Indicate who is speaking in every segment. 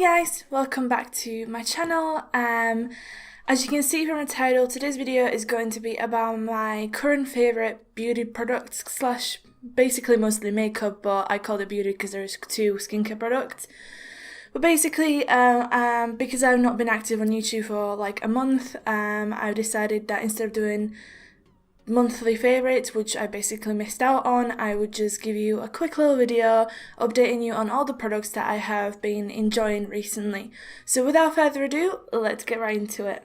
Speaker 1: guys, welcome back to my channel. As you can see from the title, today's video is going to be about my current favorite beauty products slash basically mostly makeup, but I call it beauty because there's two skincare products. But basically, because I've not been active on YouTube for like a month, I've decided that instead of doing monthly favorites, which I basically missed out on, I would just give you a quick little video updating you on all the products that I have been enjoying recently. So without further ado, let's get right into it.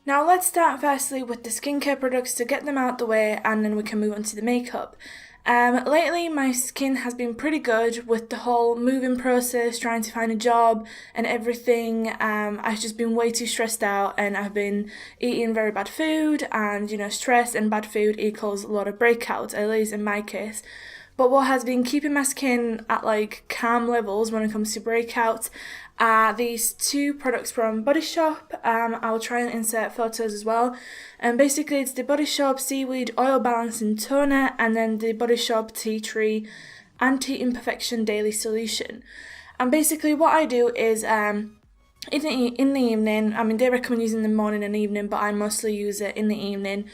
Speaker 1: Now let's start firstly with the skincare products to get them out the way, and then we can move on to the makeup. Lately my skin has been pretty good with the whole moving process, trying to find a job and everything. I've just been way too stressed out, and I've been eating very bad food, and stress and bad food equals a lot of breakouts, at least in my case. But what has been keeping my skin at like calm levels when it comes to breakouts are these two products from Body Shop. I'll try and insert photos as well. And basically it's the Body Shop Seaweed Oil Balancing Toner and then the Body Shop Tea Tree Anti-Imperfection Daily Solution. And basically what I do is in the evening, I mean they recommend using the morning and evening, but I mostly use it in the evening.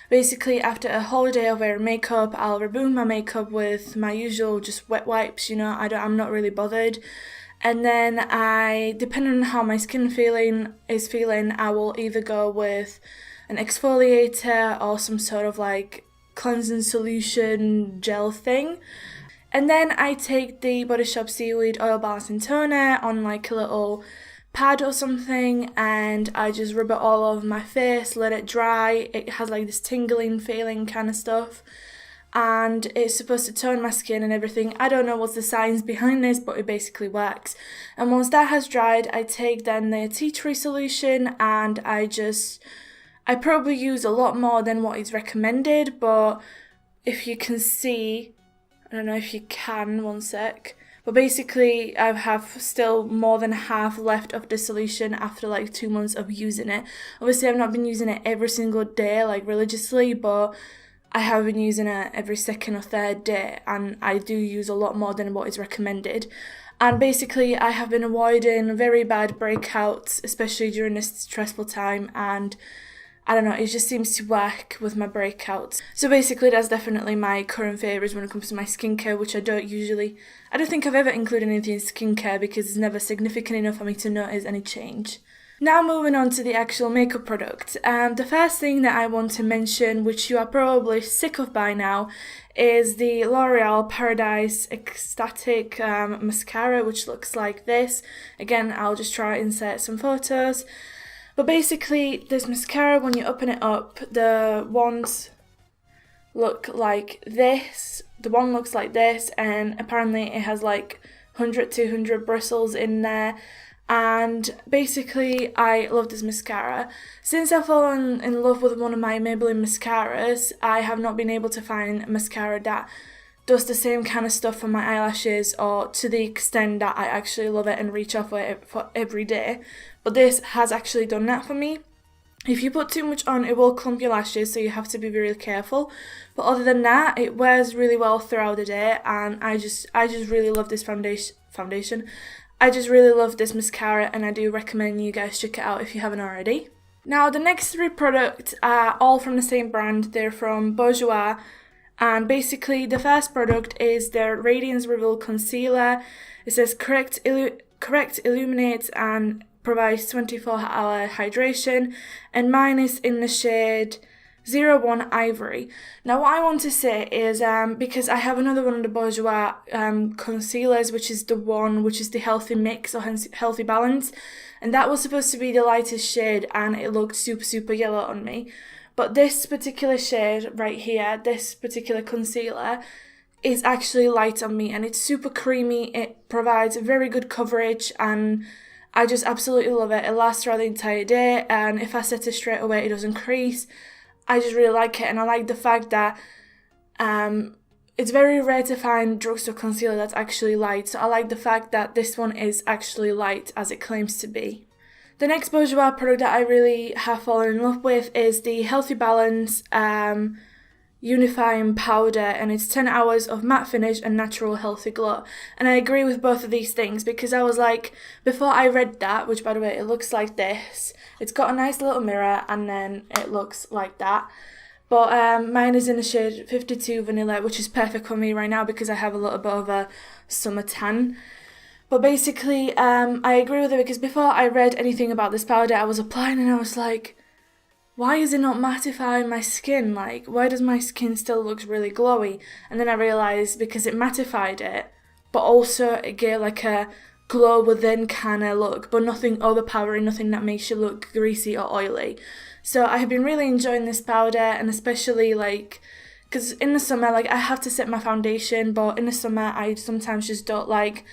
Speaker 1: Basically after a whole day of wearing makeup, I'll remove my makeup with my usual just wet wipes, I'm not really bothered. And then depending on how my skin is feeling, I will either go with an exfoliator or some sort of like cleansing solution gel thing. And then I take the Body Shop Seaweed Oil Balancing Toner on like a little pad or something, and I just rub it all over my face, let it dry. It has like this tingling feeling kind of stuff, and it's supposed to tone my skin and everything. I don't know what's the science behind this, but it basically works. And once that has dried, I take then the tea tree solution, and I probably use a lot more than what is recommended, but if you can see, I don't know if you can, one sec. But basically, I have still more than half left of the solution after like 2 months of using it. Obviously, I've not been using it every single day, like religiously, but I have been using it every second or third day, and I do use a lot more than what is recommended. And basically, I have been avoiding very bad breakouts, especially during this stressful time, and I don't know, it just seems to work with my breakouts. So basically that's definitely my current favourites when it comes to my skincare, which I don't think I've ever included anything in skincare because it's never significant enough for me to notice any change. Now moving on to the actual makeup product. The first thing that I want to mention, which you are probably sick of by now, is the L'Oreal Paradise Ecstatic Mascara, which looks like this. Again, I'll just try to insert some photos. But basically, this mascara, when you open it up, the ones look like this. The one looks like this, and apparently it has like 100, 200 bristles in there. And basically, I love this mascara. Since I've fallen in love with one of my Maybelline mascaras, I have not been able to find a mascara that does the same kind of stuff for my eyelashes, or to the extent that I actually love it and reach out for it for every day. But this has actually done that for me. If you put too much on, it will clump your lashes, so you have to be really careful. But other than that, it wears really well throughout the day, and I just really love this foundation. I just really love this mascara, and I do recommend you guys check it out if you haven't already. Now, the next three products are all from the same brand. They're from Bourjois. And basically, the first product is their Radiance Reveal Concealer. It says correct illuminates and provides 24-hour hydration, and mine is in the shade 01 Ivory. Now what I want to say is, because I have another one of the Bourjois concealers, which is the Healthy Mix or Healthy Balance, and that was supposed to be the lightest shade, and it looked super yellow on me. But this particular shade right here, this particular concealer, is actually light on me, and it's super creamy. It provides very good coverage, and I just absolutely love it. It lasts throughout the entire day, and if I set it straight away, it doesn't crease. I just really like it, and I like the fact that it's very rare to find drugstore concealer that's actually light, so I like the fact that this one is actually light as it claims to be. The next Bourjois product that I really have fallen in love with is the Healthy Balance unifying powder, and it's 10 hours of matte finish and natural healthy glow. And I agree with both of these things, because I was like, before I read that, which by the way, it looks like this. It's got a nice little mirror and then it looks like that. But mine is in the shade 52 Vanilla, which is perfect for me right now because I have a little bit of a summer tan. But basically, I agree with it, because before I read anything about this powder, I was applying and I was like, why is it not mattifying my skin? Like, why does my skin still look really glowy? And then I realised because it mattified it, but also it gave like a glow within kind of look, but nothing overpowering, nothing that makes you look greasy or oily. So I have been really enjoying this powder, and especially like, because in the summer, like, I have to set my foundation, but in the summer I sometimes just don't like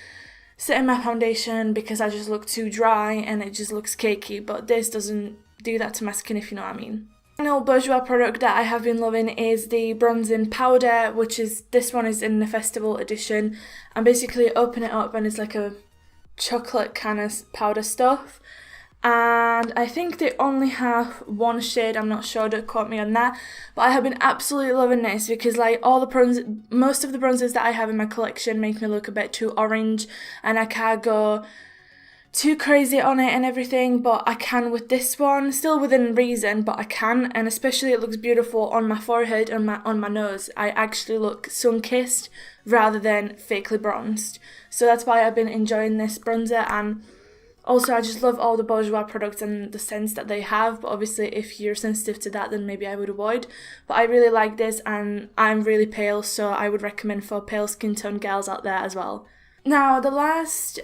Speaker 1: setting my foundation because I just look too dry and it just looks cakey, but this doesn't do that to my skin, if you know what I mean. The final bourgeois product that I have been loving is the bronzing powder, which is, this one is in the festival edition, and basically open it up and it's like a chocolate kind of powder stuff. And I think they only have one shade, I'm not sure, don't quote me on that, but I have been absolutely loving this because like most of the bronzers that I have in my collection make me look a bit too orange, and I can't go too crazy on it and everything, but I can with this one, still within reason, but I can. And especially it looks beautiful on my forehead and on my nose. I actually look sun-kissed rather than fakely bronzed, so that's why I've been enjoying this bronzer. And also, I just love all the bourgeois products and the scents that they have, but obviously if you're sensitive to that, then maybe I would avoid. But I really like this, and I'm really pale, so I would recommend for pale skin tone girls out there as well. Now, the last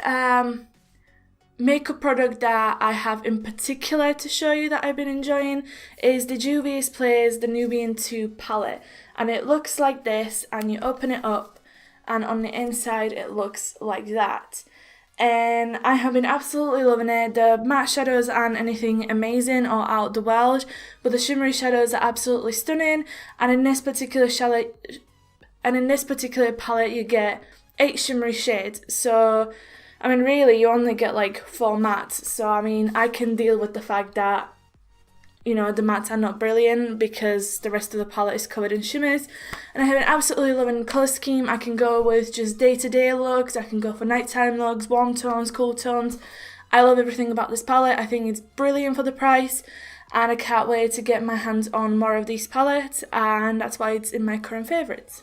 Speaker 1: makeup product that I have in particular to show you that I've been enjoying is the Juvia's Plays the Nubian 2 palette. And it looks like this, and you open it up, and on the inside it looks like that. And I have been absolutely loving it. The matte shadows aren't anything amazing or out the world, but the shimmery shadows are absolutely stunning. And in this particular palette you get 8 shimmery shades. So I mean, really, you only get like 4 mattes. So I mean, I can deal with the fact that, you know, the mattes are not brilliant because the rest of the palette is covered in shimmers. And I have been absolutely loving the colour scheme. I can go with just day-to-day looks, I can go for nighttime looks, warm tones, cool tones. I love everything about this palette. I think it's brilliant for the price, and I can't wait to get my hands on more of these palettes, and that's why it's in my current favourites.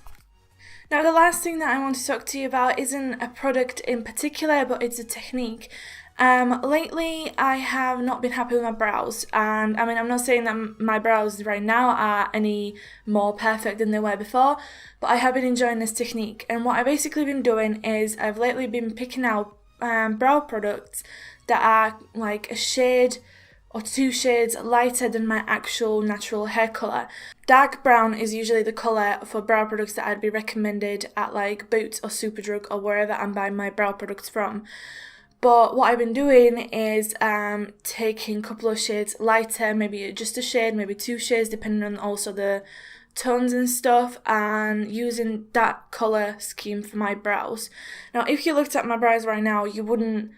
Speaker 1: Now, the last thing that I want to talk to you about isn't a product in particular, but it's a technique. Lately I have not been happy with my brows, and I mean, I'm not saying that my brows right now are any more perfect than they were before, but I have been enjoying this technique. And what I've basically been doing is I've lately been picking out brow products that are like a shade or 2 shades lighter than my actual natural hair colour. Dark brown is usually the colour for brow products that I'd be recommended at like Boots or Superdrug or wherever I'm buying my brow products from. But what I've been doing is taking a couple of shades lighter, maybe just a shade, maybe 2 shades, depending on also the tones and stuff, and using that colour scheme for my brows. Now, if you looked at my brows right now, you wouldn't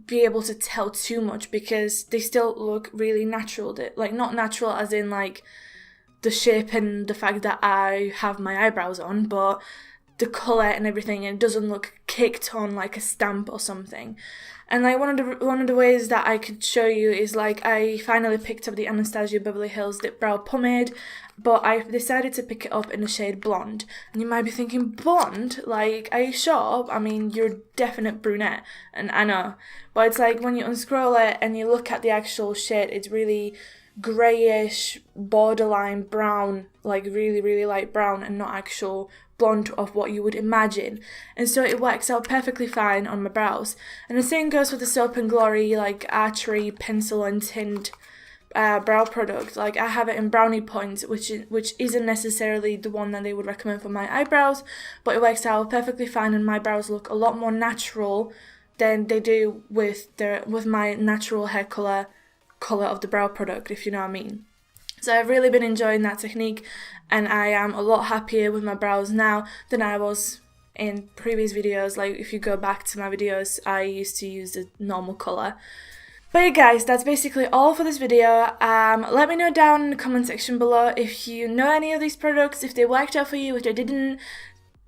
Speaker 1: be able to tell too much because they still look really natural. Like, not natural as in like the shape and the fact that I have my eyebrows on, but the colour and everything, and it doesn't look caked on like a stamp or something. And like one of the ways that I could show you is like I finally picked up the Anastasia Beverly Hills Dip Brow Pomade, but I've decided to pick it up in the shade Blonde. And you might be thinking, blonde? Like, are you sure? I mean, you're a definite brunette, and I know. But it's like when you unscroll it and you look at the actual shade, it's really greyish, borderline brown, like really, really light brown, and not actual blonde of what you would imagine. And so it works out perfectly fine on my brows. And the same goes with the Soap and Glory like Archery pencil and tint brow product. Like, I have it in Brownie Points, which isn't necessarily the one that they would recommend for my eyebrows, but it works out perfectly fine, and my brows look a lot more natural than they do with my natural hair colour of the brow product, if you know what I mean. So I've really been enjoying that technique, and I am a lot happier with my brows now than I was in previous videos. Like, if you go back to my videos, I used to use the normal colour. But yeah guys, that's basically all for this video. Let me know down in the comment section below if you know any of these products, if they worked out for you, if they didn't.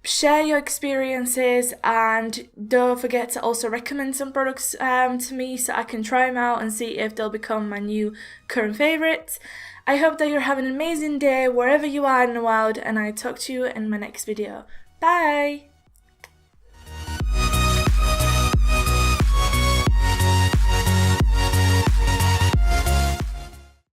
Speaker 1: Share your experiences, and don't forget to also recommend some products to me so I can try them out and see if they'll become my new current favourites. I hope that you're having an amazing day wherever you are in the world, and I talk to you in my next video. Bye!